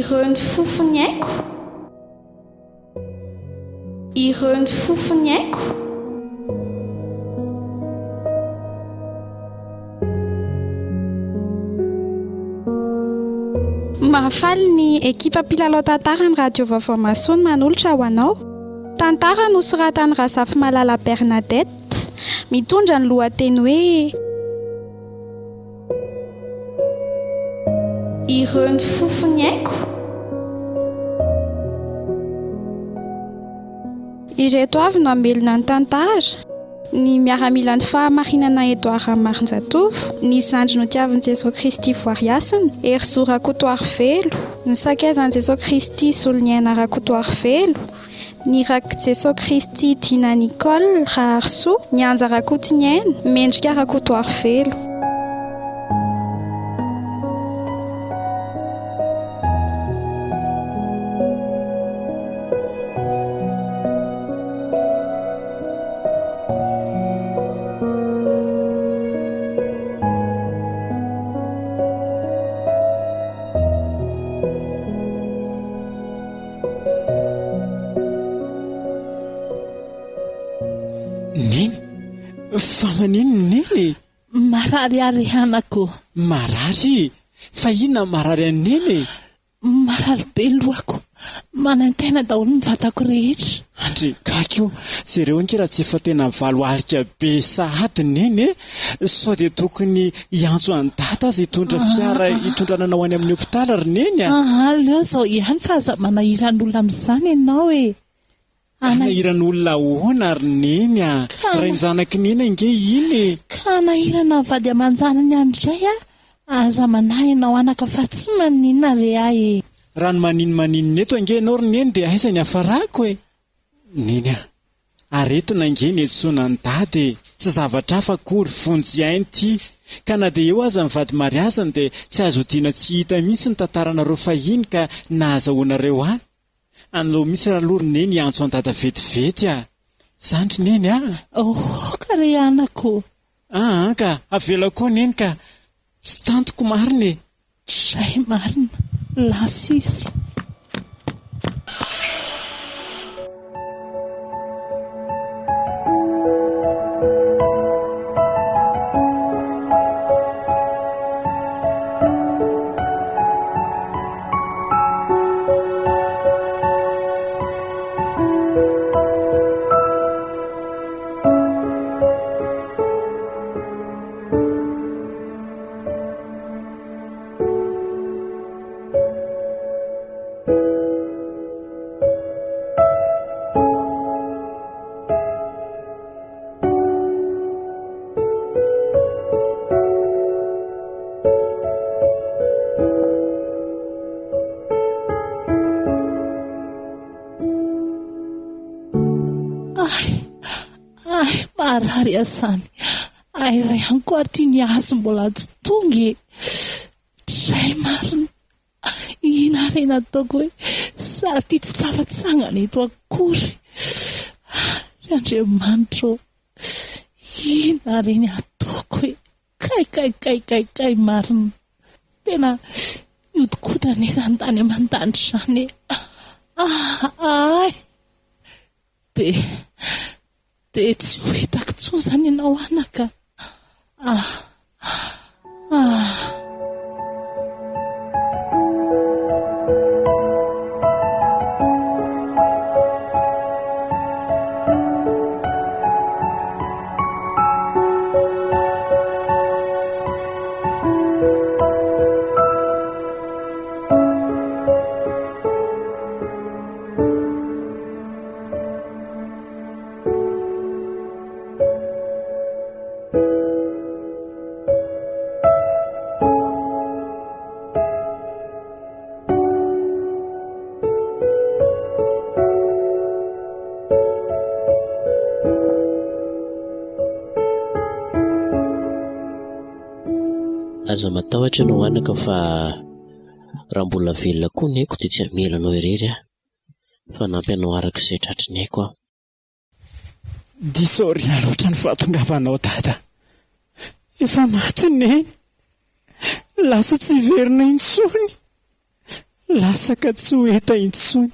Ireo ny fofony aiko. Ireo ny fofony aiko. Mahafaly ny ekipa mpilalao tantara ny radio vaovao Masony manolotra ho anao. Tantara nosoratan'i Razafy Malala Bernadette, mitondra ny lohateny hoe Ireo ny fofony aiko. Ireto avy no amelona ny tantara, ny miaramila ny fahamarinana Edouard Marinjatovo, ny zandry notiavin'i Jesosy Kristy voariasina, ery zo rakotoary velo, ny sakezan'i Jesosy Kristy soloniaina rakotoary velo, ny rak Jesosy Kristy Dina Nicole Raharso, ny anja rakotiniaina, mendrika rakotoary velo. Fa manino neny? Marary ary anako. Marary? Fa inona marary aneny? Marary be lohako. Manantena daholo ny vatako rehetra. Andre kakio, jereo nkira tsy efa tena valo alika be sahady neny. Sao dia tokony iantso an-data azy hitondra fiara hitondranana ho any amin'ny hopitala ry neny. Aleo zao ihany fa aza manahiran'olona amin'izany ianao e. Anahiran'olona hoana ry neny a. Rainjanaky nena inge iny. Ka nahirana vady amanjanany andray aza manahinao anaka fa tsy maninona re ahy. Raha ny maninona eto inge ianao ry neny dia aiza ny hafarako e. Neny a, aretina inge ny etsoana ny dady. Tsy zavatra hafa akory vonjy ity. Ka na dia eo aza ny vady mariazana dia tsy azo diana tsy hita mihitsy ny tantaranareo fahiny ka nahazahoanareo ahy. Anao misy raha lory neny antso an-dada vetivety a. Zandry neny a. Ka re anako. Ka avela koa neny ka tsy tantoko marina e. Zay marina. Lasisy. Marary asany. Aiza ihany koa ary tia niazo mbola tsy tonga. Zay marina. Ina re nataoko hoe sa tia tsy tafatsangana eto akory. Andriamanitra, ina re ny ataoko hoe kay marina. Tena mihodikodrana izany tany aman-danitra izany. Dia tsy ho hitako intsony izany ianao anaka. Aza matahotra ianao anaka fa raha mbola velona koa ny aiko dia tsy hamelanao irery fa nampy anao arak'izay tratrin'ny aiko aho. Disao ry loatra ny fahatongavanao dada. Efa maty neny. Lasa tsy verina intsony. lasaka tsy ho eta intsony.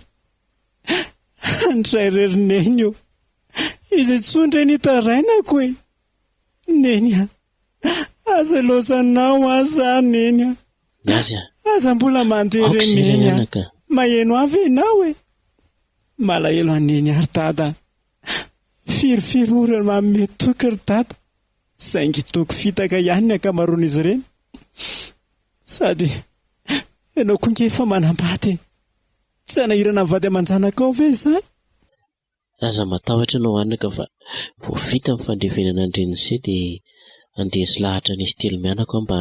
Andray rerineny eo izay tsondra ny tarainako e. Neny a, aza lozanao aza neny a. Niazy a. Aza mbola mandeha reneny a. Maheno avy ianao e. Malahelo aneny ary dada. Firy orana manome toky ry dada. Saingy toky fitaka ihany ny akamaroan'izy ireny. Sady ianao koa nge efa manambady. Tsy anahirana mivady aman-janaka ao ve izany? Aza matahotra ianao anaka fa vao vita mifandrevenana andren'izay dia andesy lahatra nisy telo mianako mba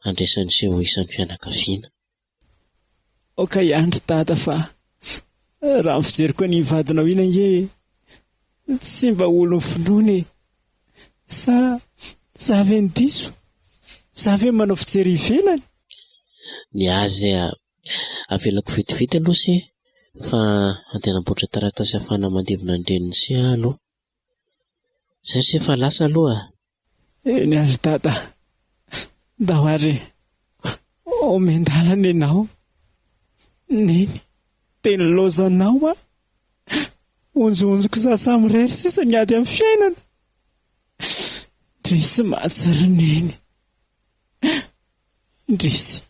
andraisany seho isan'ny fianakaviana. Oka ihany ry dada fa raha mifijeriko ny vadinao ina nge tsy mba olo finoana e. Sa zavy ny diso? Zavy manao fijery ivelany? Niazy avelako vetivety aloha se fa antenamboatra taratasy afana mandevina andreniny se aloha. Zay se fa lasa aloha. Eny azy dada. Dahoary omendalana ianao. Neny teny lozanao a. Onjonjoko sasa mirery sisa niady amin'ny fiainana. Ndrisy matsary neny. Ndrisy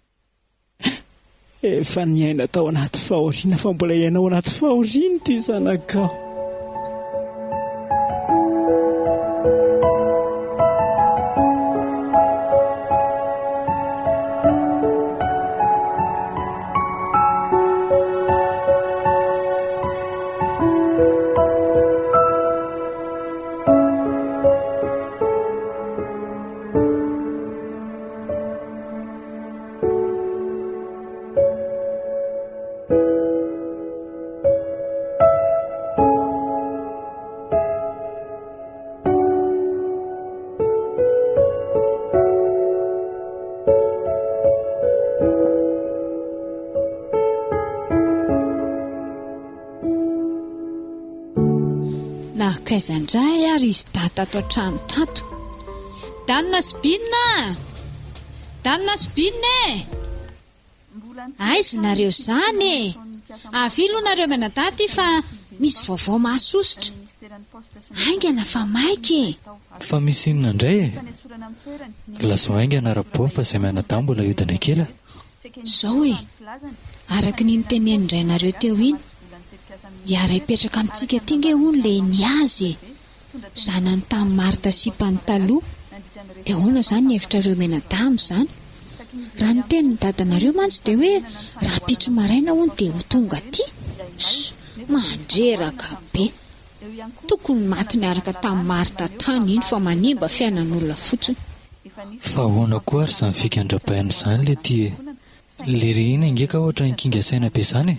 efa niaina tao anaty fahoriana fa mbola iainao anaty fahoriana ty zanakao. Kaizandray ary izy data ato an-trano tato. Danina sibinina! Danina sibinina e! Aizy nareo zany e! Avilo nareo menadaty fa misy vaovao mahasositra. Aingana fa maiky e! Fa misy inona indray e? Lazo aingana raha fa izay menadaty mbola iodina kely. Zao e! Araka ny niteneny indray nareo teo iny. Iara ipetraka amintsika tinge hono le niazy e. Zanany tamin'ny Marta sy Pantaloha. Dia ahoana izany ny hevitrareo menadamy izany? Raha ny tenin'ny dadanareo mantsy dia hoe raha pitso maraina hono dia ho tonga aty. Mandreraka be. Tokony maty niaraka tamin'ny Marta tany iny fa manimba fiainan'olona fotsiny. Fa ahoana koa ary izany fikandram-paina izany le ty e. Le rehina ingeka ohatra ny kinga saina be izany e.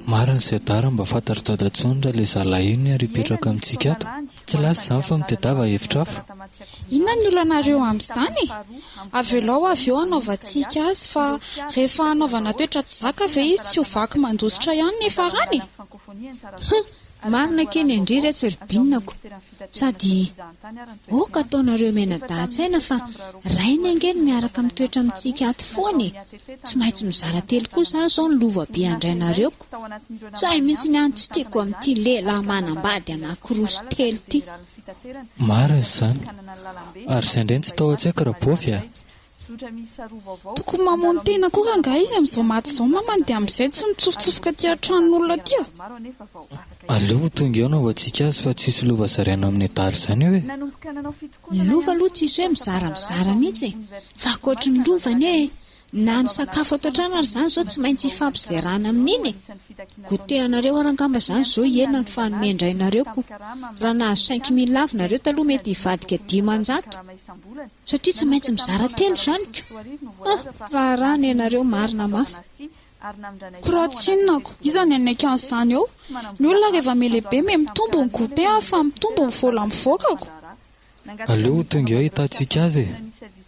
Marina izay dara mba fantatra dadatsondra le zalainy ary ipetraka amintsika ato. Tsy lasa izany fa mitadiava hevitra hafa. Inona ny olanareo amin'izany? Avelao avy eo anaovantsika azy fa rehefa anaovana toetra tsy zaka ve izy tsy ho vaky mandositra ihany nefa rany? Marina keny indrindra tsy ribinako. Sady oka ataonareo menadahatsaina fa rainy angeny miaraka mitoetra amintsika ato foana e. Tsy maintsy mizara telo koa izany izao ny lova be andrainareoko. Zahay mihitsy ny antso tiako amin'ity lehilahy manambady anankiroa sy telo ity. Marina izany. Ary izay indray tsy tao an-tsaiko raha bofy a. Tokony mamono tena koa rangahy izy amin'izao maty izao mamany dia amin'izay tsy mitsofotsofika aty an-tranon'olona aty. Aleo tonga eo anaovantsika azy fa tsisy lova zaraina amin'ny dala izany eo e. Ny lova aloha tsisy hoe mizara mihitsy e. Fa ankoatra ny lovany e. Na ny sakafo ato an-trano ary izany izao tsy maintsy hifampizerana amin'iny e. Gotehanareo arangamba izany izao iena ny fanomendrainareo ko. Raha nahazo 5,000 lavinareo taloha mety hivadika 10,000. Satria tsy maintsy mizara telo izany ko. Raha ny ianareo marina mafy. Koratsinako, izany anaiky an'izany eo. Ny olona rehefa melehibe mitombo ny gote fa mitombo ny vola mivokako. Aleo tonga eo hitantsika azy e.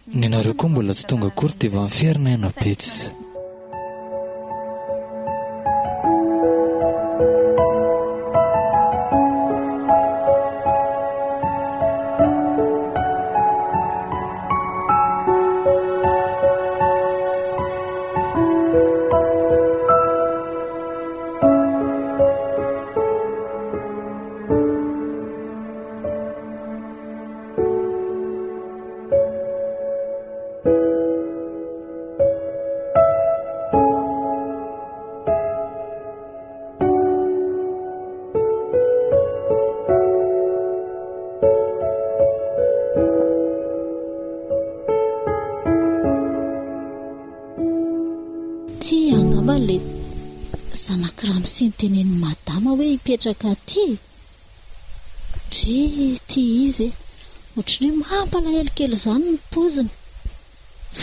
Ny nareo koa mbola tsy tonga akory dia efa miferina ena betsy. zanakiraha sy ny tenen'ny madama hoe hipetraka aty dre ty izy ohatrany hoe mampalahelo kely izany ny poziny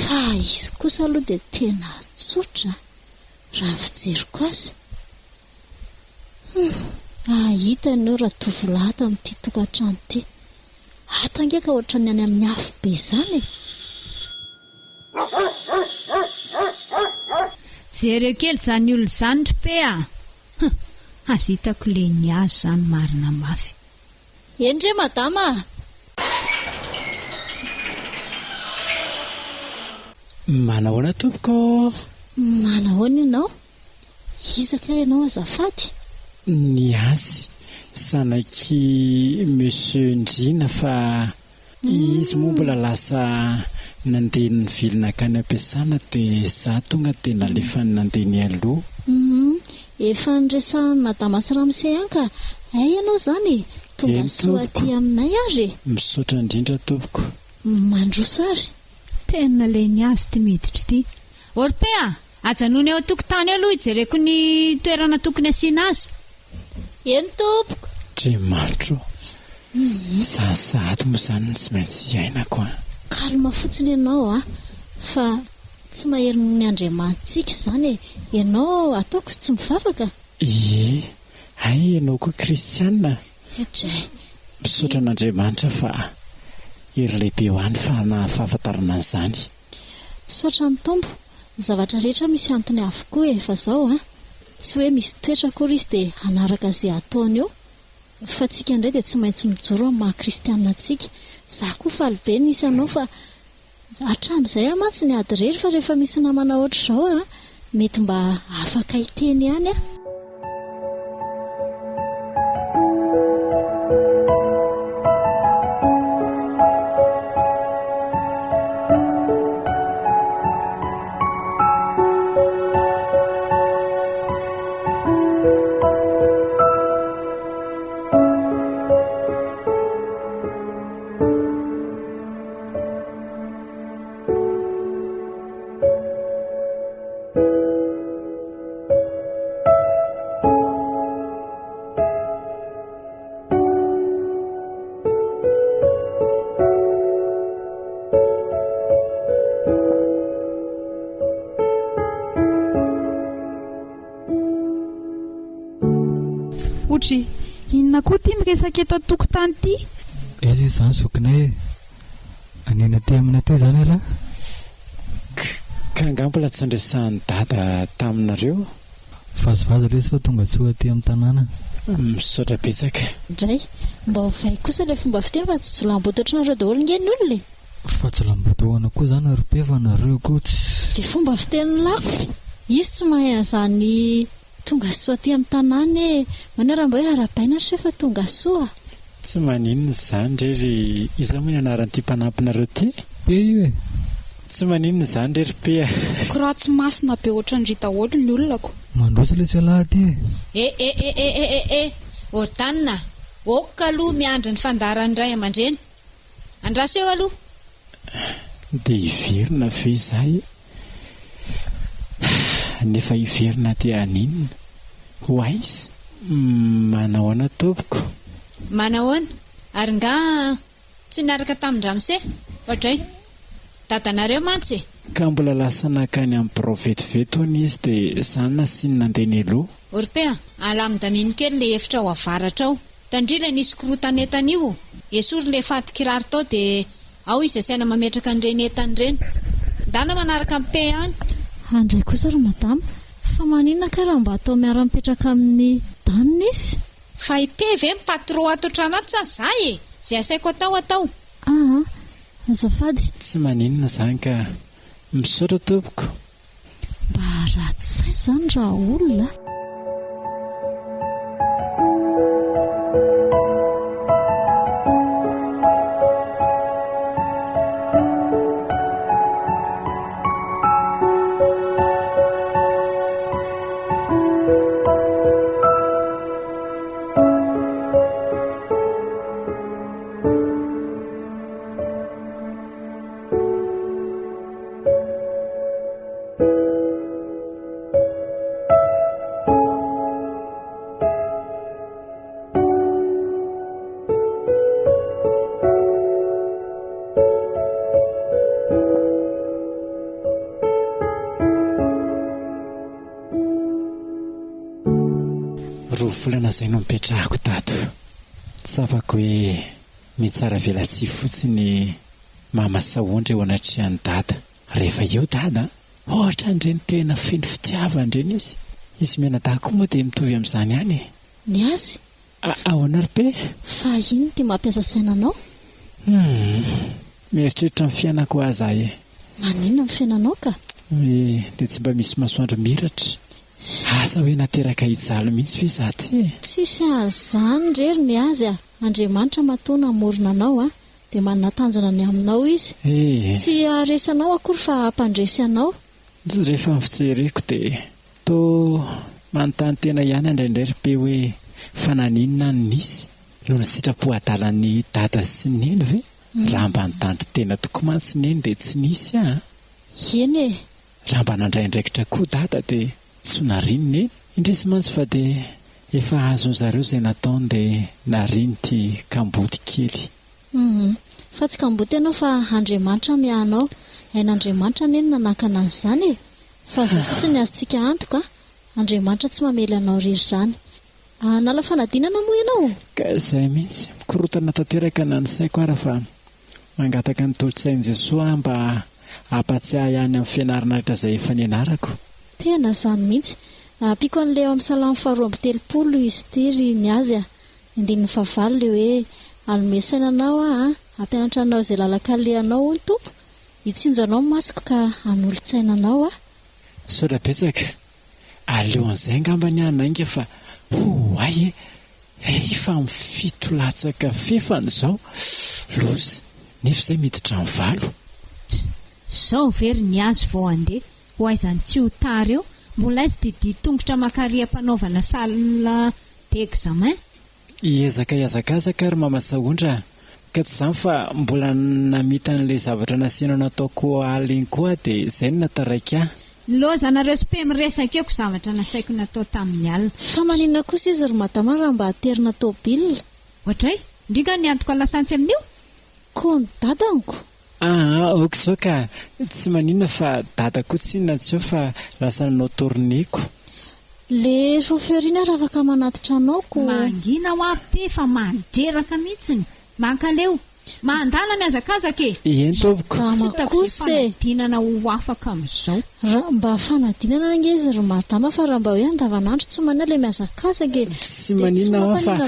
fa izy kosa aloha dia tena tsotra raha fijeriko azy ahitany eo raha tovolata amin'ity tokantrano ity atangeka ohatrany any amin'ny afo be izany jereo kely izany olo izany try pe azo hitako le ny azy izany marina mafy endre madama manahoana tompoko manahoana ianao izaka ianao azafady ny azy sanaky monsieur ndrina fa izy moa mbola lasa nandeha ny vilona kany ampiasana dia za tonga tena alefany nandeha ny aloha efa nresahany madama sy ramose anka ay ianao izany tonga soa aty aminay ary misaotra indrindra tompoko mandroso ary tena le ny azy ty miditra ity orpe ajanony eo tokotany aloha ijereko ny toerana tokony asiana azy eny tompoko Andriamanitra sasady moa izany tsy maintsy iainako kalma fotsiny ianao fa tsy mahery ny Andriamanitsika izany ianao ataoko tsy mivavaka ay ianao koa kristianina edray misaotra an'Andriamanitra fa ery lehibe ho any fa nahafahafantarana an'izany misaotra ny tombo zavatra rehetra misy antony avokoa efa zao tsy hoe misy toetra koa izy dia anaraka izay ataony eo fa tsika indray dia tsy maintsy mijoro amin'ny maha-kristianina antsika za koa falibe nisy anao fa hatramin'izay mantsy ny ady rery fa rehefa misy namana ohatr' izao mety mba afaka hiteny ihany Otry, inona koa ty miresaka eto an-tokotany ity? Izy izany zokinay anina ty amina ty izany ala ka angamba mbola tsy nresahan'ny dada taminareo vazovazo resy fa tonga tsoa aty amin'ny tanàna misaotra betsaka indray mba hovay kosa ilay fomba fiteny fa tsy jolambotoatranareo daholo ngeny olona fa jolambotoana koa izany arom-pevanareo koa tsy le fomba fiteny lako izy tsy mahay an'izany tonga soa aty amin'ny tanàna manao raha mba hoe arabaina sy efa tonga soa tsy maninona izany rery iza moa ny anaran'ity mpanampinareo ty pe io tsy maninona izany rery pe koraha tsy masina be ohatran'ny ry daholo ny olonako mandrosa ilay tsy alahy otanina oka aloha miandry ny fandarany ray aman-dreny andraso eo aloha dia hiverina ve izay nefa hiverina ty aninona ho aizy manahoana tompoko manahoana ary nga tsy niaraka tamin-dramose ohatray dadanareo mantsy ka mbola lasa nakany amin'ny provetivety hoany izy dia izany na sy ny nandeha ny aloha orpea alamin-damino kely le efitra ao avaratra ao tandrila nisy korotanetana io esory le faty-kirary tao dia ao izy asaina mametraka an'ireny entany ireny ndana manaraka ampe any andray kosa ry madama fa maninona ka raha mba atao miara-mipetraka amin'ny danina izy fa ipeve mipatro ato tranato sa zay zay asaiko atao azafady tsy maninona izany ka misaotra tompoko mba ratsy izay izany raha olona roa volana izay no mipetrahako tato. Tsapako hoe mitsara velatsy fotsiny mamasaondra eo anatrehany dada. Rehefa eo dada, ohatra ndreny tena feno fitiava ndreny izy. Izy menadako moa dia mitovy amin'izany ihany. Ny azy? Ahoana ry be? Fa ino dia mampiasa sainanao? Mieritreritra amin'ny fiainako azy ahy. Maninona ny fiainanao ka? Dia tsy mba misy masoandro miratra. Asa hoe nateraka hijalo mihitsy ve izaho ty? Tsisy azany rery ny azy a. Andriamanitra matoana amorona anao dia manana tanjona ny aminao izy. Tsy aresanao akory fa ampandresy anao. Rehefa mifijereko dia toa manontany tena ihany indraindray be hoe fananinona ny nisy noho ny sitrapo-adalan'ny dada sy ny neny ve? Raha mba nitandry tena tokoa mantsy neny dia tsy nisy Eny e. Raha mba nandraindraikitra koa dada dia tsy nariany neny. Indrisy mantsy fa dia efa azony zareo izay nataony dia nariany ty kamboty kely. Fa tsy kamboty ianao fa Andriamanitra miahanao. Ain'Andriamanitra neny nanakana an'izany e. Fa azo fotsiny azontsika antoka, Andriamanitra tsy mamely anao rery izany. Nala fanadinana moa ianao? Ka izay mihitsy mikorotana tanteraka na ny saiko ara fa mangataka ny tolotsain'i Jesosy mba hampatsiahy ihany amin'ny fianarana rehetra izay efa nianarako. Tena izany mihitsy. Ampiko an'ilay amin'ny Salamo 2:30 izy tiry ny azy Andininy 9 le hoe anome sainanao hampianatra anao izay lalakalehanao ny tompo, hitsinjanao masoko ka hanolo-tsainanao Soda betsaka. Aleo an'izay ngamba ny anainga fa ay fa mifito latsaka fefany izao lozy nefa izay miditra amin'ny valo. Zao very ny azy vao andeha ho aizany tsy ho tara eo, mbola izy dia tongotra makaria-panaovana sala d'examen. Iezakazaka ary mamasaondra ka tsy izany fa mbola namita an'ilay zavatra nasiana nataoko aliny koa dia izay no nataraiky ahy. Lozanareo sy pe miresaka eoko zavatra nasaiko natao tamin'ny alina. Fa maninona kosa izy ry madama raha mba aterina tôbilina? Ohatray, ndrika ny antoko lasantsy amin'io? Koa ny dadanko. Ok izao ka tsy maninona fa dadako tsy inona tsy eo fa lasa nanao torneko. Le chauffeurina raha afaka manatitra anaoko. Mangina ho ape fa mandreraka mihitsiny. Mankaleo. Mandana miazakazaka e. Eny tompoko. Fanadinana ho afaka amin'izao. Raha mba fanadinana angezy ry madama fa raha mba hoe andavanandro tsy manao le miazakazaka e. Tsy maninona fa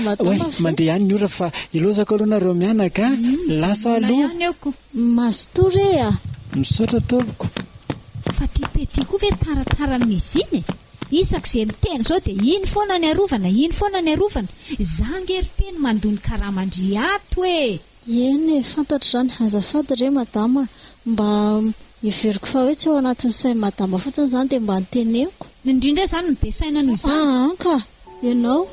mandeha ihany ny ora fa ilozako aloha nareo mianaka lasa aloha. Mazitore misaotra tompoko. Fa ty koa ve taratara amin'izy iny e. Isak'izay miteny izao dia iny foana ny arovana. Zangerim-peny mandony karamandry ato e. Eny e, fantatro izany. Azafady re madama, mba iveriko fa hoe tsy ao anatin'ny sain'ny madama fotsiny izany dia mba niteneko. Indrindra izany be saina noho izany. Ka ianao.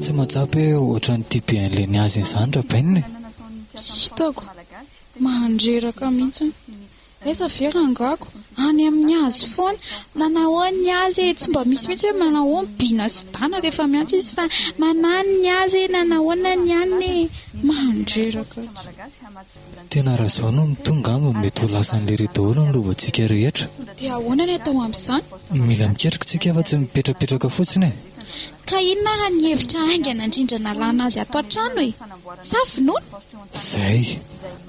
Tsy matsapy ohatra ny tipe an'ilay ny azy izany rabainina. Hitako mandreraka mihitsy. Esa vera angako any amin'ny azy foana nanahoany ny azy tsy mba misy mihitsy hoe manahoany bina sy dana rehefa miantso izy fa manany ny azy nanahoana ny any mandreraka. Tena raha izao no tonga amba mety ho lasan'ilay ry daholo ny lovantsika rehetra. Dia ahoana ny atao amin'izany? Mila miketrika tsika fa tsy mipetrapetraka fotsiny e. Ka inona raha ny hevitra haingana indrindra nalana azy ato an-trano e? Sa finoana? Zay.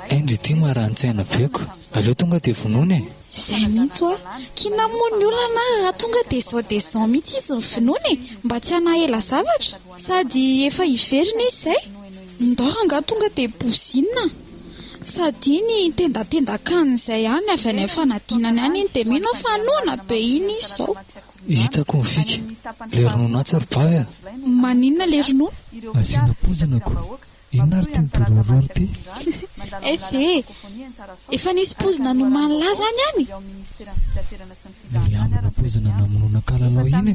Endry ity maran-tsaina beko. Aleo tonga dia vonoana e. Izay mihitsy kina moa ny olana raha tonga dia izao mihitsy izy ny finoana e, mba tsy hanahela zavatra. Sady efa hiverina izy izay. Ndora nga tonga dia bozinina. Sady ny tendatenda-kanina izay ihany avy any fanadinana any iny dia mino fanoana be iny izy izao. hitako ny fika le ronono atsy ropavy a maninona le ronono asiana pozanako inona ary ty midororory ty efa nisy pozina no manlaza any any ny amana pozina namonoana kalalao iny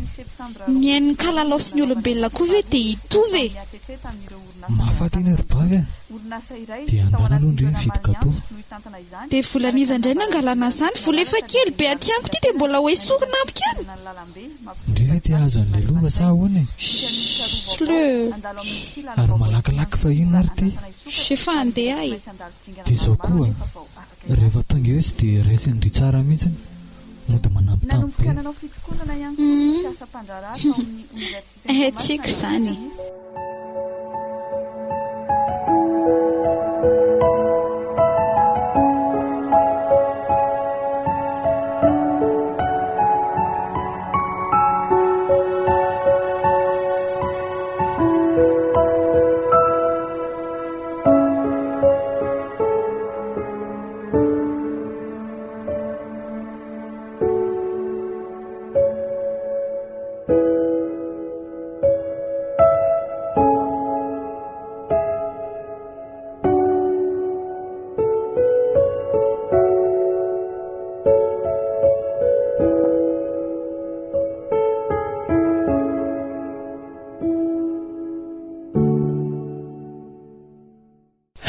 ny hain'ny kalalao sy ny olombelona koa ve dia hitovy mahafaty iny ropavy a dia andana aloha ndre ny vidy gato dia volaniza indray nangalana izany vola efa kely be aty amiko ity dia mbola hoe sorina amiko any ndre ve ty azo an'le lova sa ahoana le ary malakilaky fa inona ary ty efa andeha ay dia izao koa rehefa tonga eo izy dia raisiny ry tsara mihitsy no dia manampy tampy be tsiko izany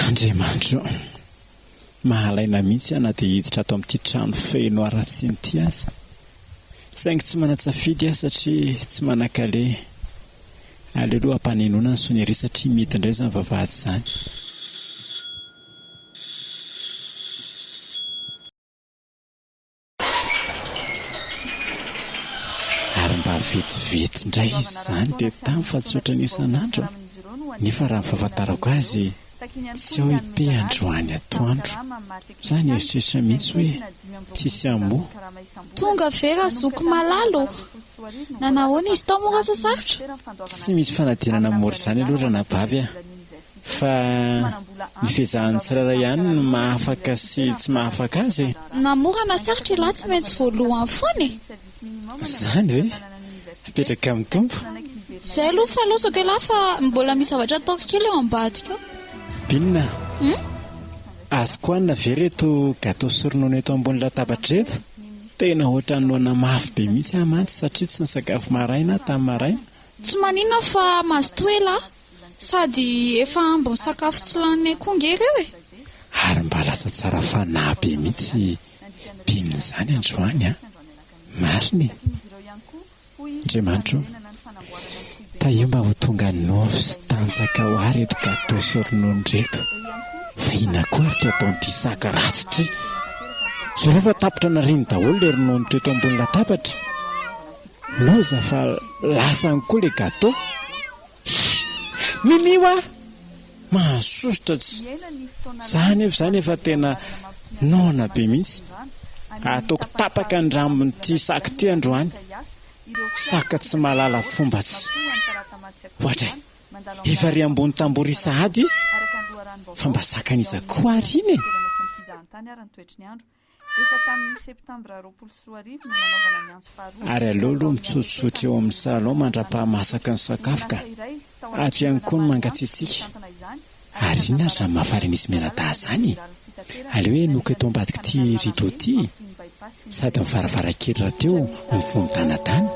Andriamanitro, mahalaina mihitsy ana dia hiditra ato amin'ity trano feno aratsy nyity aza. Saingy tsy manatsafidy aho satria tsy manan-kale. Aleloha ampanenoana ny sonere satria mety indray izany vavahady izany. Ary mba vetivety indray izy izany dia tamin'ny fa tsy ohatran'ny isan'andro. Nefa raha ny fahafantarako azy tsy ao ipe androany atoandro. Izany eritreritra mihitsy hoe tsisy ammo. Tonga vera zoko malalo. Nanahoana izy tao moa sasarotra? Tsy misy fanadinana mora izany aloha raha nabavy a. Fa ny fezahan'ny tsirairay ihany no mahafaka sy tsy mahafaka azy. Namorana sarotra iloha tsy maintsy voalohany foana e. Izany hoe apetraka amin'ny tompo. Izay aloha fa losako ela fa mbola misy zavatra ataoko kely eo ambadika. Binina, azoko hanina ve reto gato sy ronono eto ambony latabatra reto? Tena ohatran'ny noana mafy be mihitsy amantsy satria tsy nisakafo maraina tamin'ny maraina. Tsy maninona fa mazotoela sady efa ambony sakafo tsy laniny koa ngereo e. Ary mba lasa tsara fanahy be mihitsy Binina izany androany a. Mariny. Andriamanitro, io mba ho tonga novy sy tanjaka ho ary eto gato sy ronono reto. Fa ina koa ary ty ataon'ity saka ratsy ty. Zareo fa tapitra nariny daholo le ronono reto ambony latabatra. Loza fa lasany koa le gato. Mimio a! Mahasosotra tsy. Zany efa tena nona be mihitsy. Ataoko tapaka ny rambon'ity saka ty androany. Saka tsy malala fomba tsy. Ohatra, efa ry ambony tambory sahady izy. Fa mba sakan'iza koa ary iny e. Ary aloha mitsotsotra eo amin'ny salon mandra-pahamasaka ny sakafo ka ato ihany koa no mangatsiatsika. Ary iny ary raha mahafaly nisy menadaha izany. Aleo hoe noka eto ambadika ity rideau ity sady mivaravarakely raha teo mivomitanatany.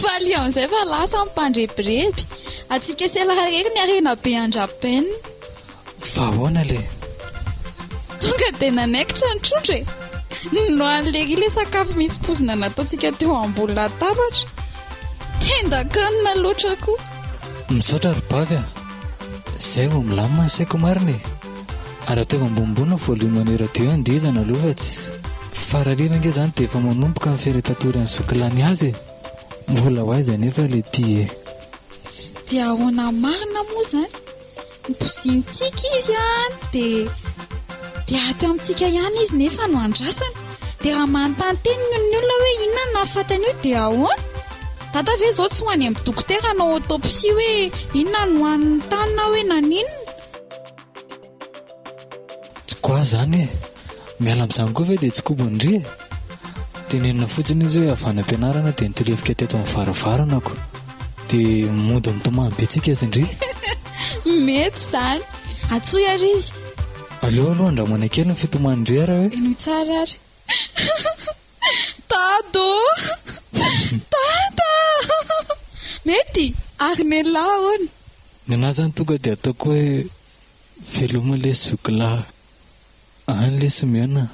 Faly amin'izay fa lasa mimpandrebireby. Atsika selarery ny arena be andrapenina. Fa ahoana le? Tonga dia nanaikitra ny trondro e. no an'lery ilay sakafo misy pozina nataontsika teo ambony latabatra. Tendakanina loatra koa. Misaotra ry bavy a, izay vao milamina ny saiko marina e. Ary atao ambonimbonina volume-ny radio andizana aloha tsy farariva nge zany dia efa manomboka amin'ny feretatory any zokolany azy e. Mbola ho aiza nefa ilay ty e. Dia ahoana marina moa zany ny pozintsika izy dia ato amintsika ihany izy nefa no andrasana. Dia raha manontany teniny ny olona hoe inona no nahafatany io dia ahoana? Tata ve izao tsy ho any amin'ny dokotera hanao autopsie hoe inona no han'ny tanina hoe naninona? Tsy koa zany e, miala amin'izany koa ve dia tsy kombondry e. Tenenina fotsiny izy hoe avana am-pianarana dia nitolefika teto amin'ny varavarana dia mody mitomany be tsika zindry. Mety zany. Atsoy ary izy. Aleo aloha andramana kely ny fitomanindry ara hoe. Eno tsara ary. Tado! Tata! Mety ary nela hono. Nena zany tonga dia ataoko hoe veloma le zokola any le somiana.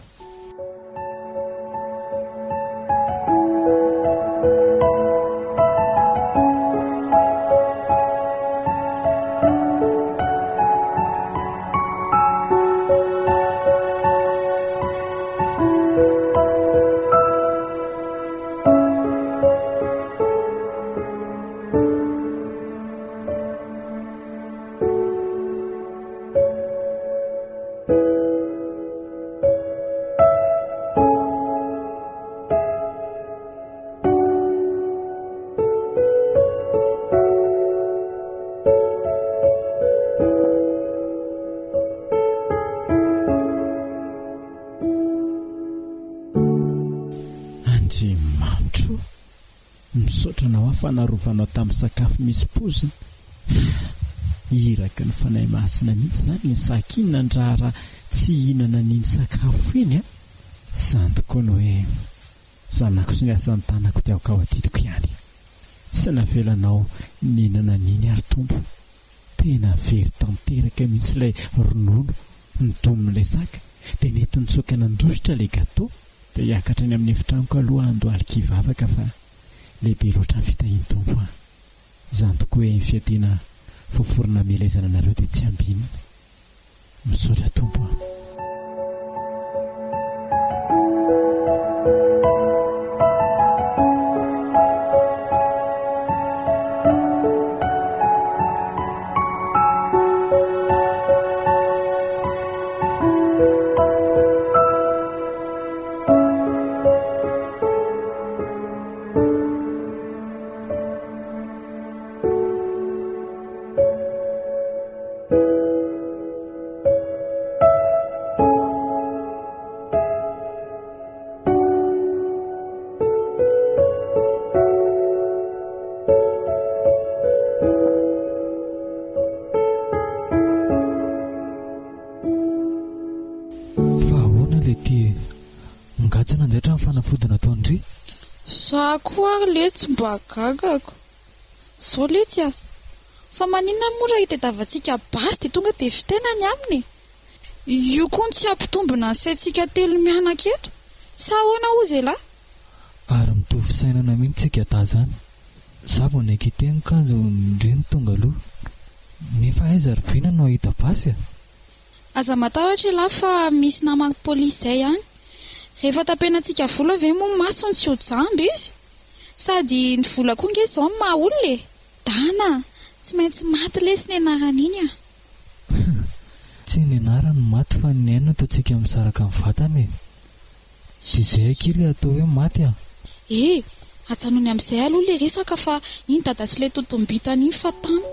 Andriamanitro, misaotra nao fanarovanao tamin'ny sakafo misy pozina. Iraka ny fanahy masina mihitsy zany ny sakinina ndrara tsy hihinana n'iny sakafo iny a. Zany tokoa no hoe zanako sy ny asan'ny tanako tiako ao adidiko ihany. Tsy navelanao nihinana n'iny ary tompo. Tena very tanteraka mihitsy ilay ronono nidomin'ilay saka dia nentiny tsoka nandositra ilay gâteau dia hiakatra ny amin'ny efitranoko aloha andohalika ivavaka fa lehibe loatra ny fitahiny tompo a. Zany tokoa hoe ny fiantena foforona melezana anareo dia tsy ambinina. Misaotra tompo a. Ngatsy nanjaitra ny fanafody nataondry. Za koa ary le tsy mba gagako. Zao letsy a. Fa maninona mora itadavantsika basy dia tonga dia vitainany aminy. Io koa tsy ampitombona ny saintsika telo mianaka eto. Sa ahoana ozy lahy? Ary mitovy sainana mihitsy ta zany. Za vao naikiteny kanjo ndreny tonga aloha. Nefa aiza ry bina no ahita basy a? Aza matahotra lahy fa misy namana polisy izay ihany. Rehefa tapenantsika vola ve moa masony tsy ho jamby izy? Sady ny vola koa nge izao ny maha olona e. Dana, tsy maintsy maty lesy ny anarany iny a. Tsy ny anarany maty fa ny aina ataontsika misaraka amin'ny vatany e. Dia izay akily atao hoe maty a. Atsanony amin'izay aloha ilay resaka fa iny dada sy ilay totombitany iny fa tany.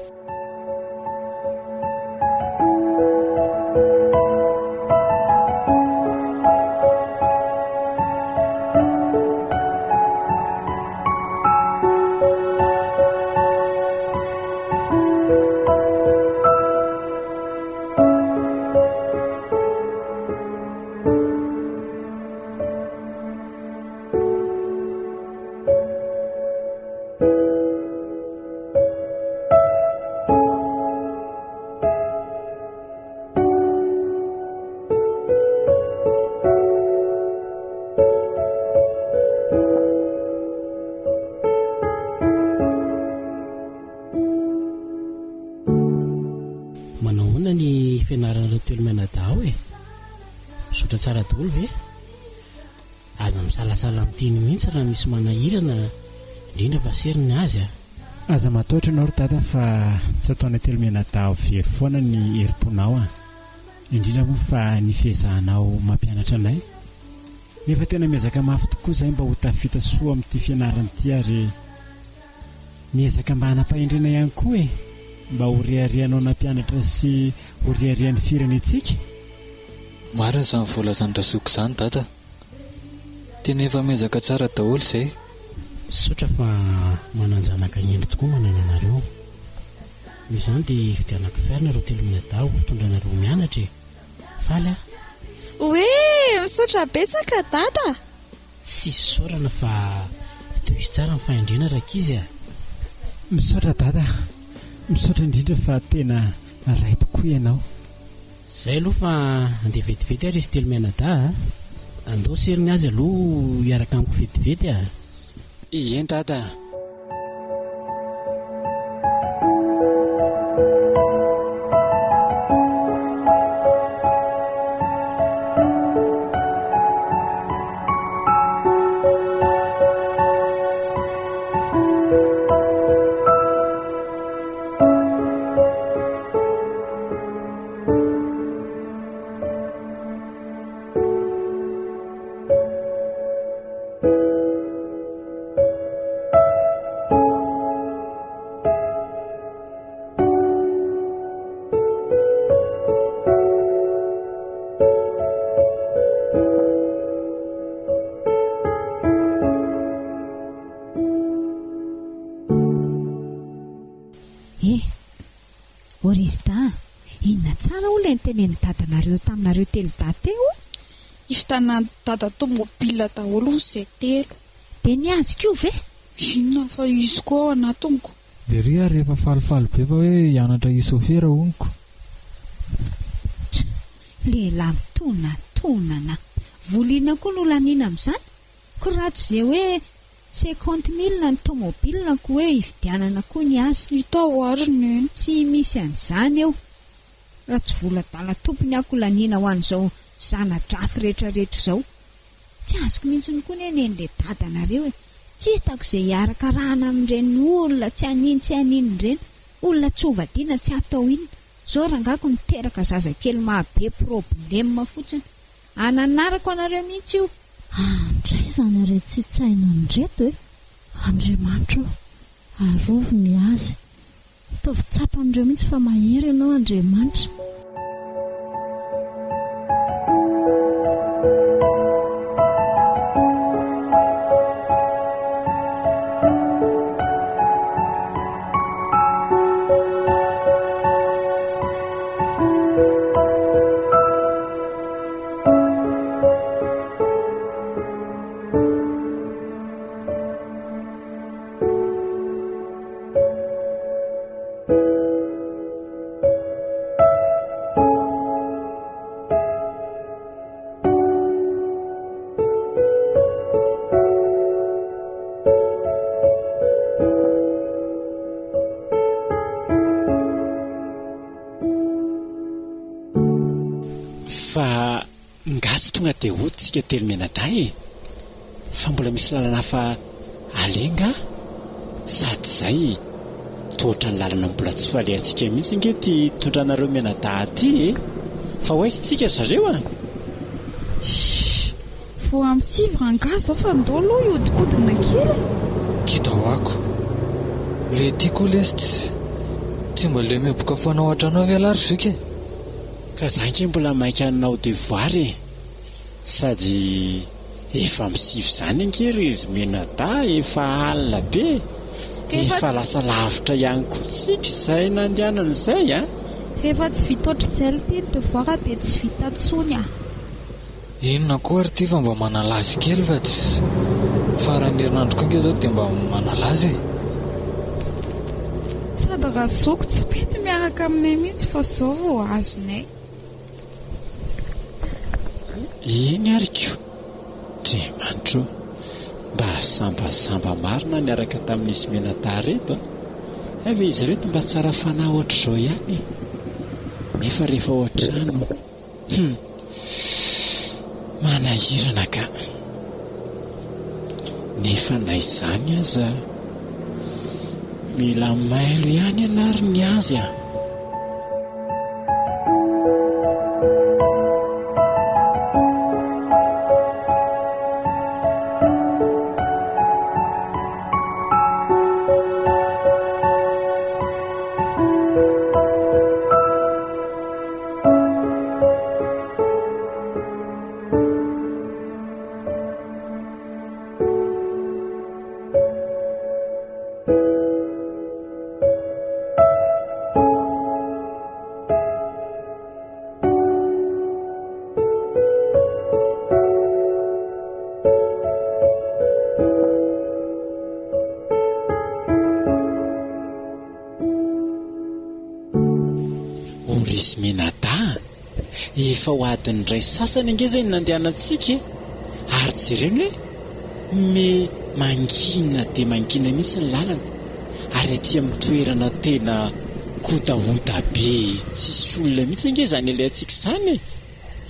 telo menadao sotra tsara daholo ve aza misalasala mitiny mihitsy raha misy manahirana indrindra paseriny azy aza mataotra anao ry dada fa tsy ataona telo menadao very foana ny herim-ponao indrindra moa fa ny fihezahanao mampianatra anay nefa tena miezaka mafy tokoa izay mba ho tafita soa amin'ity fianarana ity ary miezaka mba hanampahendrena ihany koa mba ho riarianao nampianatra sy ho riarian'ny firenentsika marina izany voalazandrasoko izany dada tena efa miezaka tsara daholo izay sotra fa mananjanaka endry tokoa manana anareo izany dia vidianako ferina reo telo menadao tondrana mianatra faly hoe misotra betsaka dada tsy sorana fa toizy tsara mifahendrena raka izy misaotra dada misaotra indrindra fa tena ray tokoa ianao izay aloha fa andeha vetivety ary izy telo menada andao seriny azy aloha hiaraka amiko vetivety ien dada Orista, inona tsara olona ny teneny dadanareo taminareo telo dada teo? Ifitanany dada tomobila daholo izay telo. Dia ny azy koa ve? Inona fa izy koa ao anatonko. Dia ry rehefa falifaly be fa hoe hianatra isofera oniko. Lehilahy tonana. Volina koa no laniana amin'izany. Koa ratsy izay hoe 50,000 ny tomobilina ko hoe hividianana koa ny azy. Hitao ary neny. Tsy misy an'izany eo. Raha tsy vola-dala tompony ako laniana ho an'izao zana-drafy rehetrarehetra izao. Tsy azoko mihitsy koa nen'ilay dadanareo tsy hitako izay hiaraka rahana amin'ireny olona tsy hanino ireny. Olona tsy hovadiana tsy atao inona. Zao rangako niteraka zazakely mahabe problema fotsiny. Ananarako anareo mihitsy io. Andray zanareo tsy tsaina andreto Andriamanitra aroviny azy. Tovy tsapan'ireo mihitsy fa mahery ianao Andriamanitra. Fa ngatsy tonga dia hotsika telo menaday fa mbola misy lalana fa alenga sady izay tohatra ny lalana mbola tsy falehantsika mihitsy nge ty tondranareo menada ty fa hoaisintsika zareo Vao amin'ny sivra nga zao fa ndao aloha iodikodina kely. Kitao ako le tiako lesy tsy mba le meboka fanao atranao vealary zoke ka za nke mbola mainka anao devoir sady efa misivy izany ankery izy menada efa alina be efa lasa lavitra ihany koa tsika izay nandehanana izay Rehefa tsy vita ohatr'izay ity devoir dia tsy vita tsony inona koa ary ty fa mba manalazy kely fa tsy farany herinandro koa nge zao dia mba manalazy sady raha zoko tsy mety miaraka aminay mihitsy fa zao vao azonay. Iny ariko Andriamanitra mba sambasamba marina niaraka tamin'izy menada reto ave izy reto mba tsara fanahy ohatr'izao ihany nefa rehefa ao an-trano manahirana ka, nefa na izany aza mila mailo ihany anariny azy a. Izy menada efa ho adiny ray sasany angezany nandehanantsika, ary jereny hoe me mangina dia mangina mihitsy ny lalana, ary aty amin'ny toerana tena kodaoda be, tsisy olona mihitsy angezany ilay antsika izany,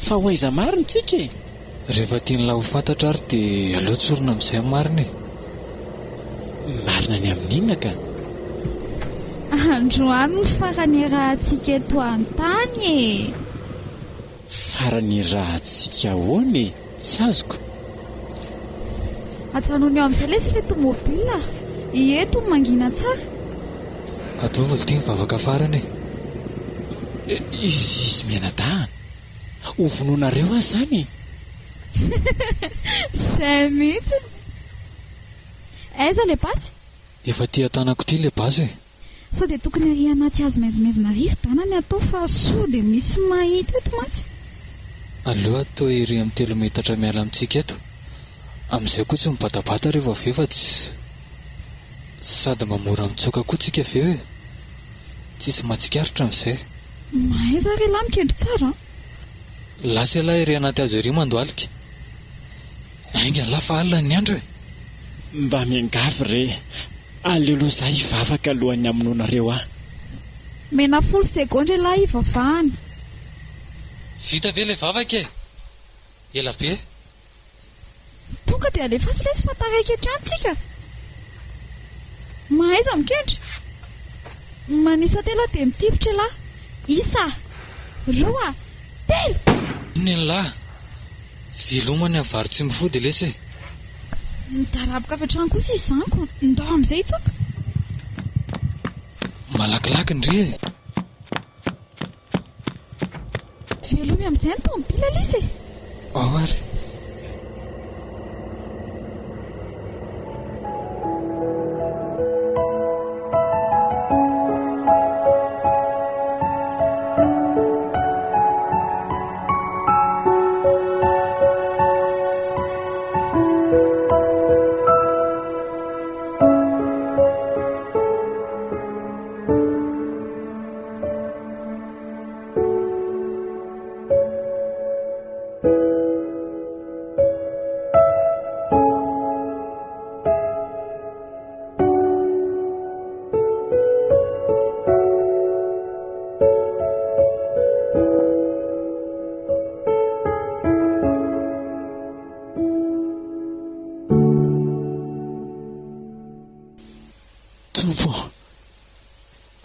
fa ho aiza mariny tsika e. Rehefa tian'la ho fantatra ary dia aleo tsorina amin'izay mariny. Marina ny amin'inona ka? Androany ny farany rahantsika eto an-tany e. Farany rahantsika ahoana e? Tsy azoko. Atsanony eo amin'izay lesy ilay tomobila, eto mangina tsara. Ataovy ity mivavaka farany e. Izy menada, ho vonoanareo azy zany e. Izay mihitsy. Aiza le basy? Efa tia tanako ity le basy e. So dia tokony ary anaty azy maizimezina rivo-dana ny atao fa so dia misy mahita eto matsy. Aleo atao ery amin'ny 3 metatra miala amintsika eto. Amin'izay koa tsy mibatabata rehefa avy eo fa sady mamora mitsoka koa tsika avy eo e. Tsisy matsikaritra amin'izay. Mahaiza ry lahy mikendry tsara. Lasa lahy ery anaty azy ery mandoalika. Ainga lafa alina ny andro e. Mba miangavy re, aleolo zaho hivavaka alohan'ny aminonareo aho. Mena 10 sekondra lahy hivavahana. Vita ve le vavaka e? Ela be. Tonga dia alefa sy lesy fataraiky eto antsika. Mahaiza mikendry? Manisa 3 dia mitifitra lahy. 1, 2, 3. Ny lahy, vilomany amin'ny vary tsy mifody lesy e. Mitarabaka avy hatrany kosa izy zaniko, ndao amin'izay itsoka. Malakilaky ndry e. Velomy amin'izay ny tomobila lesy e. Ao ary.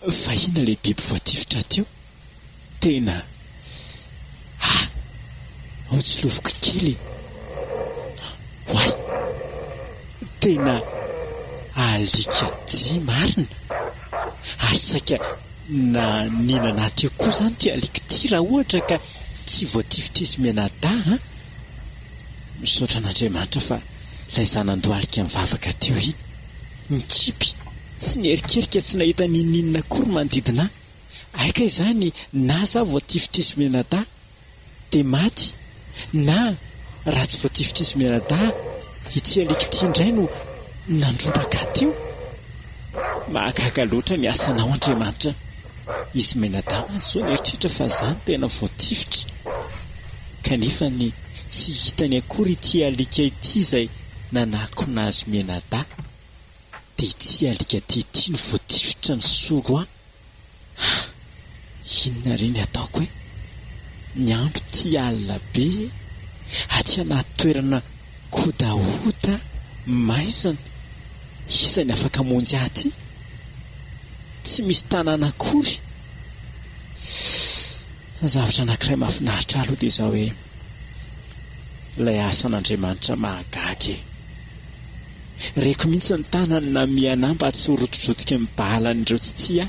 Fahina ilay biby voatifitra teo, tena ao tsy loviko kely. Hoay, tena alika dia marina, ary saika na nina naty eo koa zany ty alika ty raha ohatra ka tsy voatifitra izy menada misaotra an'Andriamanitra fa ilay zanandohalika mivavaka teo mikipy, tsy nierikerika, tsy nahita ninina kory manodidina aika izany, na za voatifitra izy menada dia maty, na raha tsy voatifitra izy menada ity alika ity indray no nandrobraka teo. Mahagaga loatra ny asanao Andriamanitra. Izy menada manso nieritritra fa zany tena voatifitra, kanefa ny tsy hitany akory ity alika ity izay nanako nazy menada. Dia ity alika ity no voatifitra ny soroa. inona ry ny ataoko hoe ny andro ty alina be aty anaty toerana kodaota maizana isany afaka monjy aty tsy misy tanàna akory. Zavatra anankiray mahafinaritra aloha dia izao hoe ilay asan'Andriamanitra mahagaga. Reko mihitsy ny tanany na miana mba tsy horototrotika mibahalan'ireo tsy tia.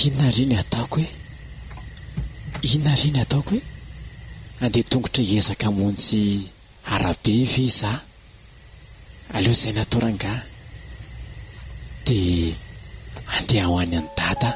Inona ry ny ataoko hoe andeha tongotra hiezaka monjy arabe ve za aleo izay natao rangahy dia andeha ho any any dada.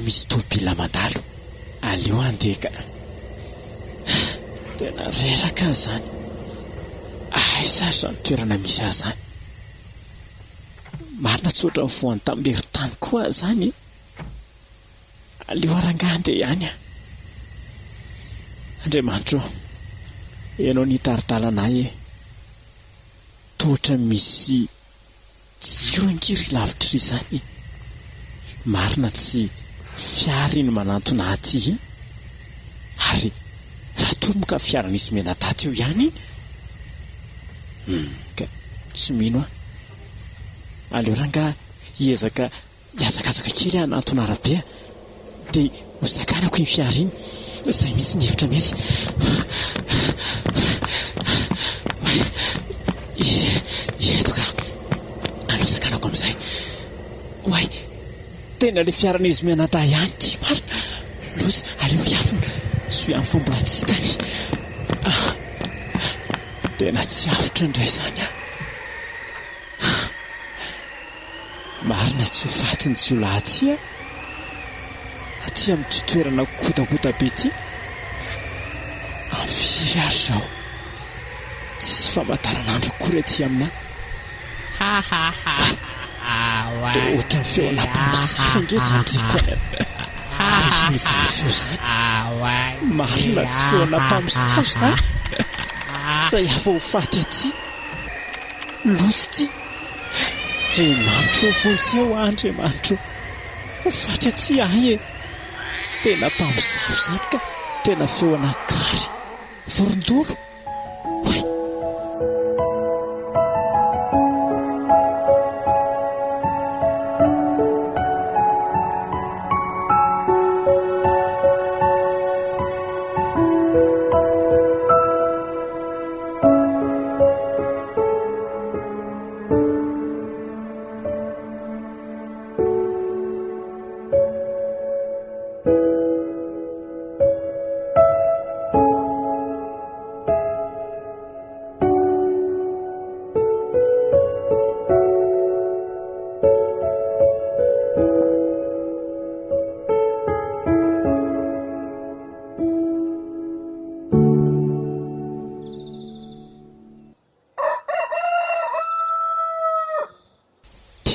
Misy tobila mandalo aleo andeka tena reraka zany. Sarotra ny toerana misy azy zany. Marina tsy ohatran'ny voan'ny tamberitany koa zany. Aleo arangaha andeha ihany a. Andriamanitra, ianao nitaridalanahy tohatra misy jiro angiry lavitra ry zany. Marina tsy fiara iny manantona aty ary raha tomboka fiara nisy mena taty io ihany ka tsy mino aleo rangaha hiezaka hiazakazaka kely anatona arabe dia hosakanako iny fiara iny izay mihitsy ny hevitra mety. Eto ka aleo sakanako amin'izay. Tena le fiaran'izy mianata ihany ty marina. Lozy aleo hiafina so ihany fa mbola tsy hitany. Tena tsy avitra indray zany marina tsy ho fatiny tsy ho lahaty aty amin'ny toerana kotakota be ty amfiry ary zao tsisy famataranandro akory aty amina. Ohatra ny feona mpamosavy nge zany riko izany feo zany marina tsy feona mpamosavy zany zay afa ho faty aty lozy ty. Andriamanitra vontseo Andriamanitra ho faty aty ahy tena mpamosavy zany ka tena feona kary vorondolo.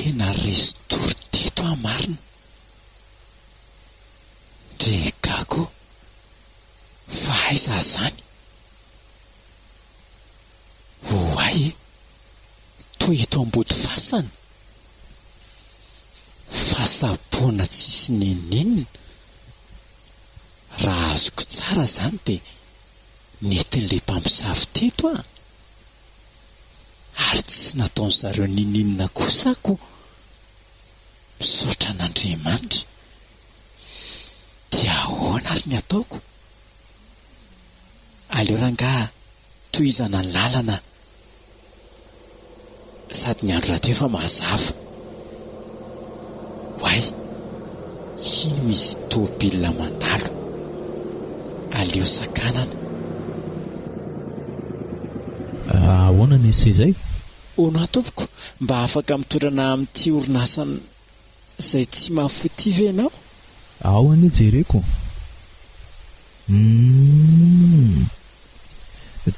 Tena resy tory teto marina dregako fa aiza zany hoay toy eto ambody fasana fasaboana tsisy nenenina. Raha azoko tsara zany dia netin'ilay mpamosavy teto ary tsy nataony zareo ninina kosako misaotra an'Andriamanitra. Dia ahoana ary ny ataoko? Aleo rangaha tohizana ny lalana sady ny andro rahateo efa mahazava. Hoay, ino misy tôbilina mandalo aleo sakanana. Ahoana ny ese zay? Ona tompoko, mba afaka mitorana amin'ity orinasana izay tsy mahafoty ve ianao? Ao anie jereko.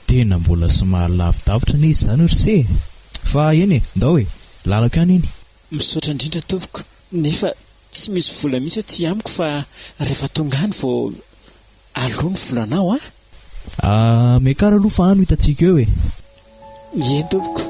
Tena mbola somary lavidavitra ne izy zany ry se. Fa eny ndao lalako ihany iny. Misaotra indrindra tompoko, nefa tsy misy vola mihitsy aty amiko fa rehefa tonga any vao aloha ny volanao Mekara aloha fa ano hitantsika eo Ien tompoko.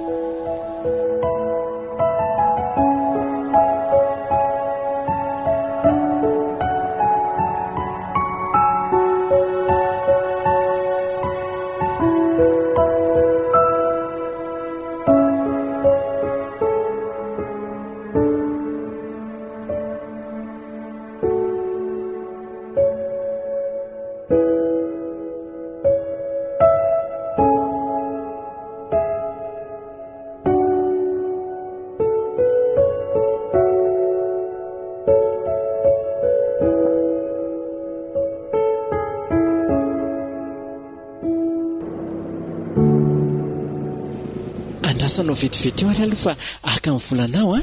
Andrasanao vetivety eo ary aloha fa aka amin'ny volanao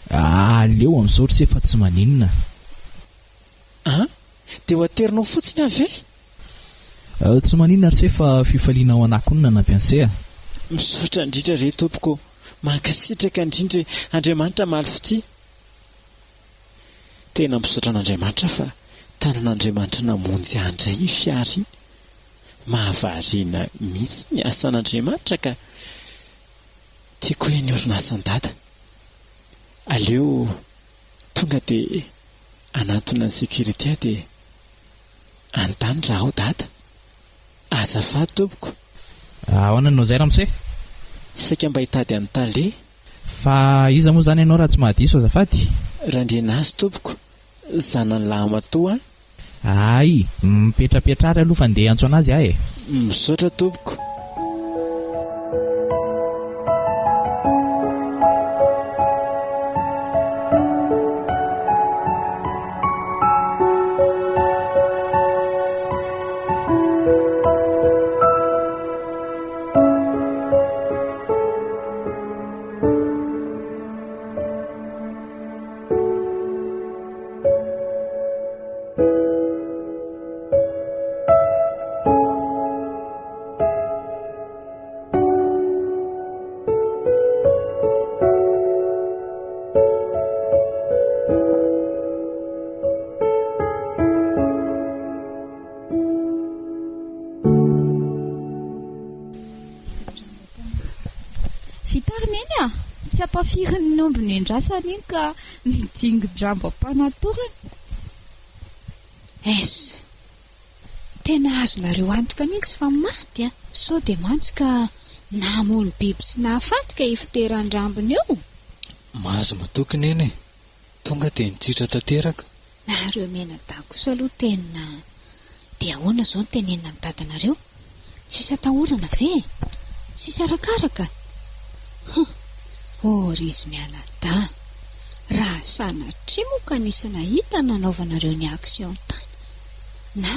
Aleo amin'izao ry se fa tsy maninona. Dia ho aterinao fotsiny ave? Tsy maninona ry se fa fifalianao anankonina nampianseha. Misaotra indrindra re tompoko, mankasitraka indrindra Andriamanitra malifity. Tena misaotra an'Andriamanitra fa tanan'Andriamanitra namonjy andray io fiara iny. Mahavariana mihitsy ny asan'Andriamanitra ka tiako hoe ny orinasan-dada. Aleo tonga dia anatona ny sécurité dia antany raha ao dada. Azafady tompoko. Ahoana anao zay ramose? Saika mba hitady any tale. Fa iza moa zany ianao raha tsy mahadiso azafady? Randrianazy tompoko, zanany lamatoa. Ay, mipetrapetrary aloha fa andeha antso anazy ahy. Misaotra tompoko. Fitariny tsy ampafirin'ny nombony andrasany iny ka nijingo-drambo ampanatorany. Tena azonareo antoka mihitsy fa maty sao dia mantsika namono biby sy nahafatika ifiteran-drambony eo. Mahazo matokony eny tonga dia nitsitra tanteraka. Nareo menada kosa aloha tena dia ahoana izao no tenenina ny dadanareo? Tsisy atahorana ve? Tsisy arakaraka? Ry izy mianada, raha sanatria moa ka nisy nahita nanaovanareo ny aksion tany na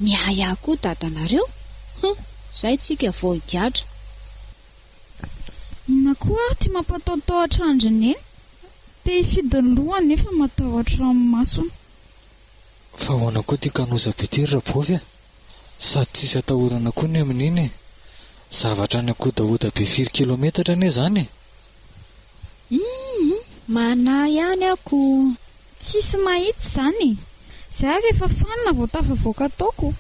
miaya koa dadanareo, izay tsika voagadra. Inona koa ary ty mampatahotahotra andriny eny? Te hifidiny lohany nefa matahotra amin'ny masony. Fa ahoana koa ty kanoza betery rabovy sady tsisy atahorana koa ny amin'iny. Zavatra ny akodahoda be 4 kilometatra ane zany. Mana ihany ako. Tsisy mahitsy zany. Zay rehefa fanina vao tafavoaka taoko.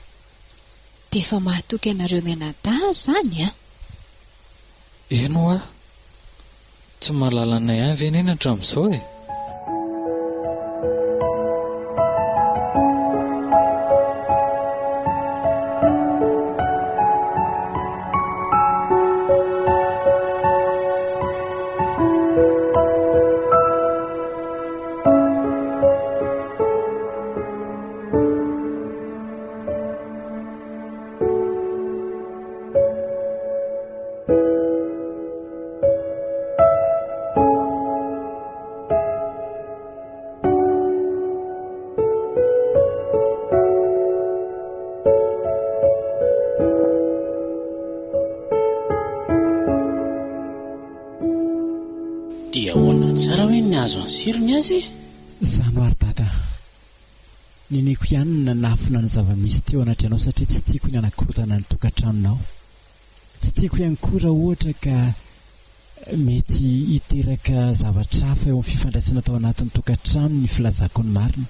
Dia efa mahatoky anareo menada zany Eno tsy malalanay any ve neny hatramin'izao mahazo ny sirony azy. Izany ary dada, nineko ihany ny nanafina ny zava-misy teo anaty anao satria tsy tiako ny anakorotana ny tokantranonao. Tsy tiako ihany koa raha ohatra ka mety hiteraka zavatra hafa eo amin'ny fifandraisana tao anatin'ny tokantrano ny filazako ny marina.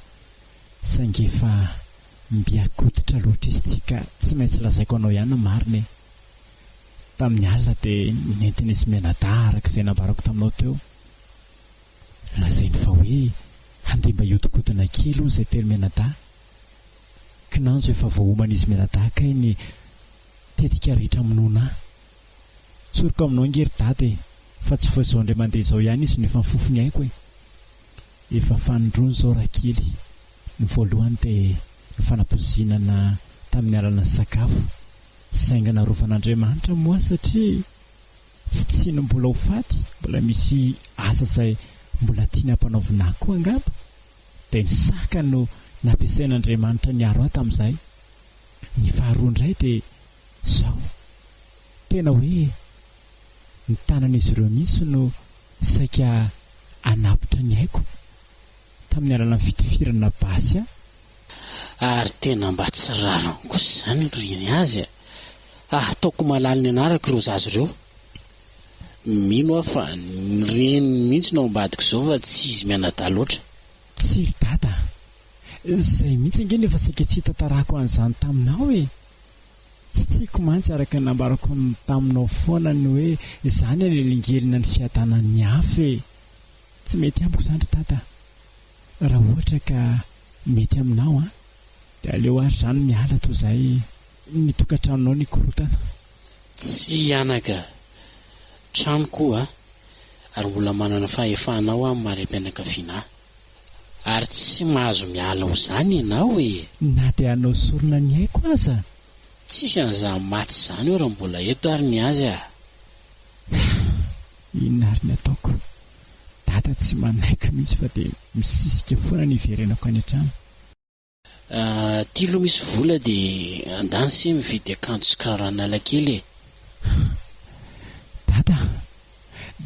Saingy efa mbiakoditra loatra izy ity ka tsy maintsy lazaiko anao ihany ny marina. Tamin'ny alina dia nentina izy menada araka izay nambarako taminao teo. Lazainy fa hoe handeha mba hiodikodina kely hoy izay telo menada. Kinanjo efa voahomana izy menada ka iny tetika ritra aminona. Tsoroko aminao ngery dady fa tsy voazao indray mandeha izao ihany izy no efa mifofony haiko e. Efa fanondrony izao rakely. Ny voalohany dia ny fanapozinana tamin'ny alana ny sakafo. Saingana rovan'Andriamanitra moa satria tsy tiany mbola ho faty, mbola misy asa izay mbola tiany hampanaovina koa angamba. Dia ny saka no nampiasain'Andriamanitra niaro ahy tamin'izay. Ny faharoa indray dia izao, tena hoe ny tanan'izy ireo mihitsy no saika anapitra ny haiko tamin'ny alana ny fitifirana basy aho. Ary tena mba tsy rariny kosa izany riny azy a. Ataoko malala ny anarako ireo zazy ireo. Mino aho fa ny reny mihitsy no ambadiko izao fa tsy izy mianadahy loatra. Tsy dada, izay mihitsy ange nefa saika tsy hitantarako an'izany taminao e. Tsy tiako mantsy araka nambarako taminao foana ny hoe izany alelingelina ny fiadanan'ny hafa e. Tsy mety amiko izany dada. Raha ohatra ka mety aminao dia aleo ary izany miala toy izay ny tokantranonao ny korotana. Tsy anaka, trano koa ary mbola manana fahefanao amin'ny mari-pianakaviana. Ary tsy mahazo miala ho izany ianao e. Na dia hanao sorona ny haiko aza. Tsisy an'izany maty izany eo raha mbola eto ary ny azy a. Inona ary ny ataoko? Dada tsy manaiky mihitsy fa dia misisika foana ny iverenako any an-trano. Tilo misy vola dia andany sy mividy akanjo sy kararan'ala kely e. Dada,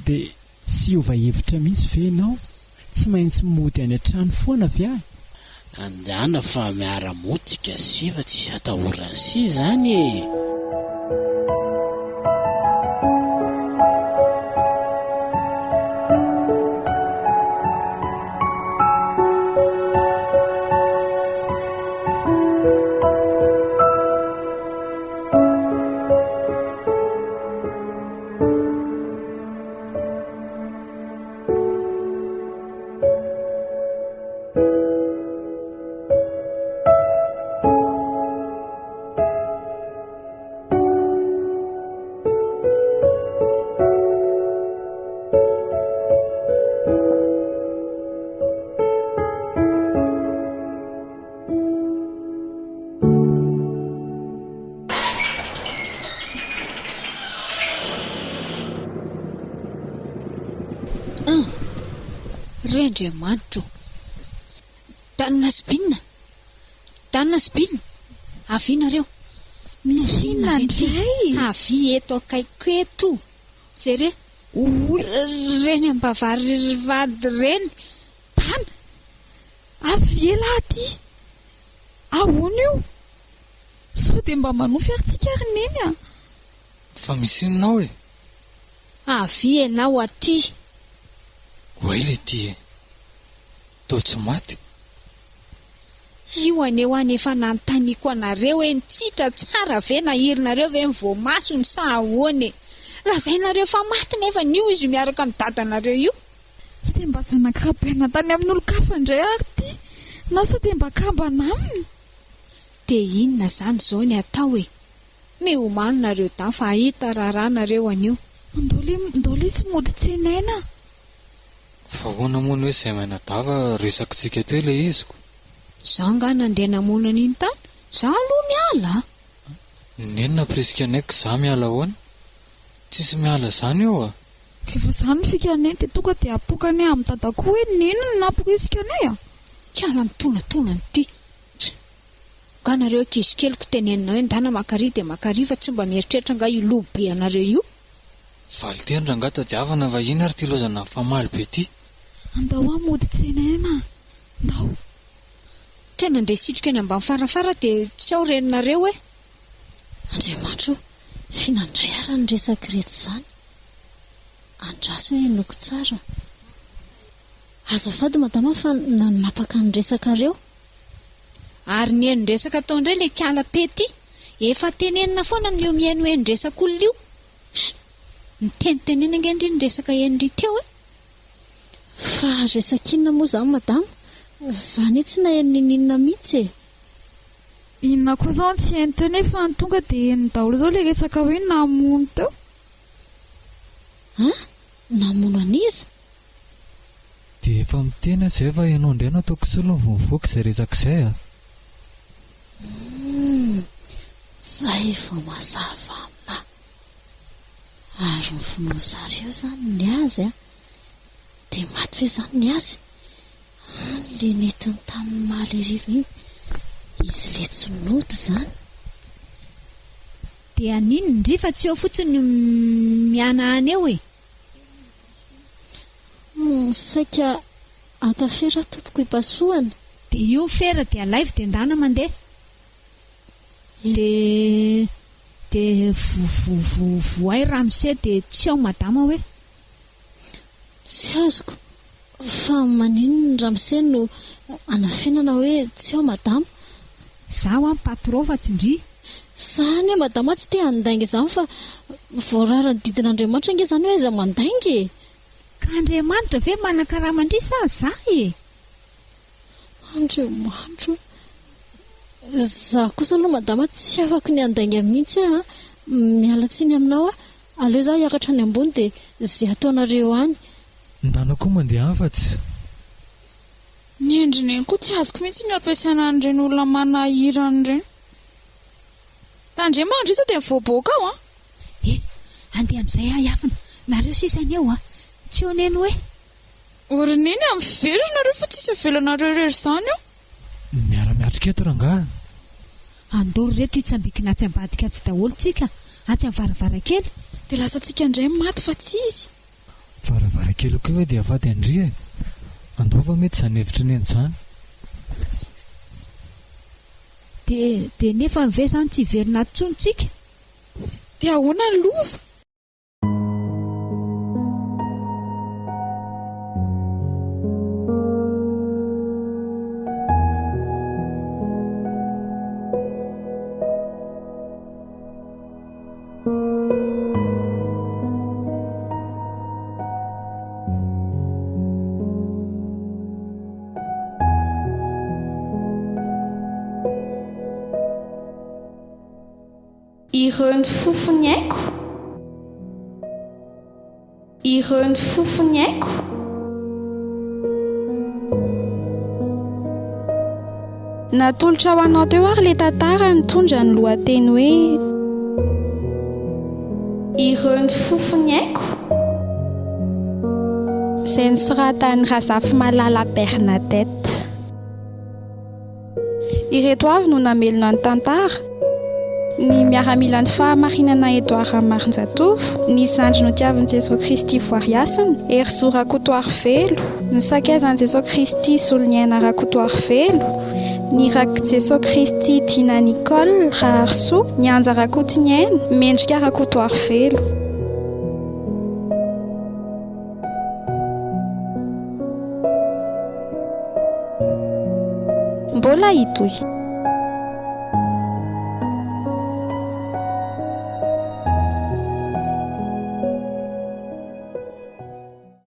dia tsy hiova hevitra mihitsy ve ianao? Tsy maintsy mody any an-trano foana ve ahy? Andana fa miara-motika sy fa tsisy atahorana sy izany e. Andriamanitro, tanina sibina, avinareo. Misy inona indray? Avy eto akaiko eto. Jere, reny ambavary vady reny. Tana, avy ela aty. Ahoana io? Sao dia mba manofy ary tsika ary neny a. Fa misy inonao e? Avy ianao aty. Oay le ty e. Tao tsy maty. Io aneo any efa nanontaniako anareo e, nitsitra tsara ve na irinareo ve mivoamasony sa ahoana? Lazainareo fa maty nefa nio izy miaraka amin'ny dadanareo io. Sao dia mba zanak'arabaina tany amin'ny olo-kafa indray ary ty. Na sao dia mba kambana aminy. Dia inona izany izao ny atao e? Mehomaninareo da fa ahita raranareo anio. Ndole sy mody tsenaina. Fa hoana moa hoe izay mainadava resakitsika teo ilay iziko. Zaho nga nandeha namonana iny tany, zaho aloha miala. Nenona presika anaiko zaho miala hoana? Tsisy miala izany eo a. Efa izany fikanay dia tonga dia apokany amin'ny dadako hoe nenona naporisika anay a. Kiala mitonatona n'ity. Ka nareo ankizy keliko tenenina hoe ndana makary dia makary fa tsy mba mieritreritra nga io lobe anareo io. Valiteny rangata diavana vahiny ary ty lozana famaly be ty. andao amody tsenena ndao tena ndeha sitrika any ambany farafara dia tsy ao reninareo e. Andriamanitro, finanandray ara ny resaka rehetra izany. Andraso hoe noko tsara. Azafady madama fa nanapaka ny resaka reo. Ary ny eny resaka tao indray le kiala pety efa tenenina foana amin'io mihaino eny resaka olona io. Nitenitenena ange indriny resaka enry teo e. Fa resaka inona moa izany madama? Izany tsy na enininina mihitsy e. Inona koa izao tsy hainy teo nefa ny tonga dia ny daholo izao le resaka hoe namono teo. Namono an'iza? Dia efa mitena izay fa ianao indray no ataoko solo ny vomivoaka izay resaka izay a. Zay vao mazava amina. Ary ny vonoa zareo izany ny azy a. Dia maty ve izany ny azy? Le netiny tamin'ny maleriva iny. Izy le tsy nody izany. Dia aniny ndry fa tsy eo fotsiny miana any eo e. Saika akafera tompoko ipasoana. Dia io fera dia live dia ndana mandeha. Dia voay ramose dia tsy ao madama hoe. Tsy azoko. Fa manino ny ramose no anafinana hoe tsy ao madama. Zaho amin'ny patron fa tsy ndry. Zany madama tsy te handainga izany fa voarara ny didin'Andriamanitra nge izany hoe iza mandainga e. Ka Andriamanitra ve manan-karama-ndry sa zah e? Andriamanitra, za kosa aloha madama tsy afaka ny andainga mihitsy a. Miala tsiny aminao a. Aleo za hiakatra any ambony dia izay ataonareo any. Ndana koa mandeha afatsy. Ny endriny eny koa tsy azoko mihitsy ny ampiasaina an'ireny olona manahirana ireny. Tandriamanitra izy dia mivoaboaka ao a. Andeha amin'izay ahafina. Nareo sisany eo a. Tsy eo neny hoe. Orineny amin'ny verona nareo fa tsisy avelanareo rery izany eo. Miara-miatrika eto rangaha. Andoro reto hitsambikina atsy ambadika tsy daholo tsika. Atsy amin'ny varavarakely. Dia lasa tsika indray maty fa tsy izy. Varavarakely koa hoe dia avady andria e. Andova mety izany hevitra neny izany. Dia nefa ve izany tsy verina tsontsika? Dia ahoana ny lova? Ireo ny fofony aiko. Ireo ny fofony aiko. Natolotra ho anao teo ary le tantara nitondra ny lohateny hoe Ireo ny fofony aiko. Izay nosoratan'i Razafy Malala Bernadette. Ireto avy no namelona ny tantara. Ny miaramila ny fahamarinana Edouard Marinjatofo, ny zandry no tiavin'i Jesosy Kristy voariasina, ery zo rakotoary velo, ny sakezan'i Jesosy Kristy soloniaina rakotoary velo, ny rak Jesosy Kristy Dina Nicole Raharso, ny anja rakotiniaina, mendrika rakotoary velo. Mbola hitoy.